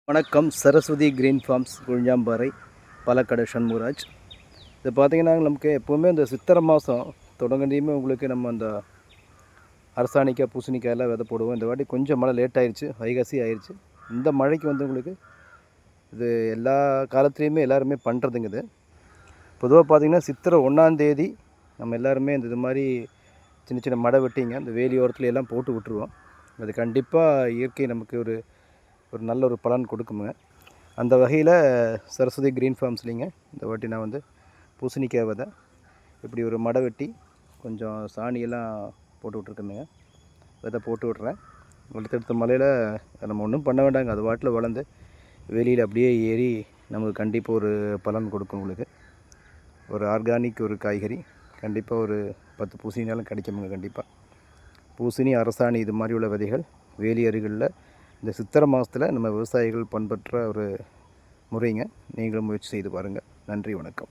வணக்கம். Saraswathi green farms, Kozhinjampara, Palakkad Shanmugaraj. இது பார்த்திங்கன்னா நமக்கு எப்போவுமே இந்த சித்திரை மாதம் தொடங்கியுமே உங்களுக்கு நம்ம அந்த அரசாணிக்காய், பூசணிக்காய் எல்லாம் விதை போடுவோம். இந்த வாட்டி கொஞ்சம் மழை லேட் ஆயிடுச்சு, வைகாசி ஆயிடுச்சு. இந்த மழைக்கு வந்து உங்களுக்கு இது எல்லா காலத்துலேயுமே எல்லாருமே பண்ணுறதுங்க. இது பொதுவாக பார்த்திங்கன்னா சித்திரை 1ஆம் தேதி நம்ம எல்லாருமே இது மாதிரி சின்ன சின்ன மடை வெட்டிங்க இந்த வேலி ஓரத்துல எல்லாம் போட்டு விட்டுருவோம். அது கண்டிப்பாக இயற்கை நமக்கு ஒரு நல்ல ஒரு பலன் கொடுக்குங்க. அந்த வகையில் சரஸ்வதி கிரீன் ஃபார்ம்ஸ்லிங்க இந்த வாட்டி நான் வந்து பூசணிக்காய் விதை இப்படி ஒரு மடை வெட்டி கொஞ்சம் சாணியெல்லாம் போட்டு விட்ருக்கேனுங்க. விதை போட்டு விட்றேன். அடுத்தடுத்த மலையில் நம்ம ஒன்றும் பண்ண வேண்டாங்க, அது வாட்டில் வளர்ந்து வெளியில் அப்படியே ஏறி நமக்கு கண்டிப்பாக ஒரு பலன் கொடுக்கும். உங்களுக்கு ஒரு ஆர்கானிக் ஒரு காய்கறி கண்டிப்பாக ஒரு 10 பூசணினாலும் கிடைக்குமுங்க. கண்டிப்பாக பூசணி, அரசாணி இது மாதிரி உள்ள விதைகள் வேலி அருகில் இந்த சித்திரை மாதத்தில் நம்ம விவசாயிகள் பண்பற்ற ஒரு முறைங்க. நீங்களும் முயற்சி செய்து பாருங்கள். நன்றி, வணக்கம்.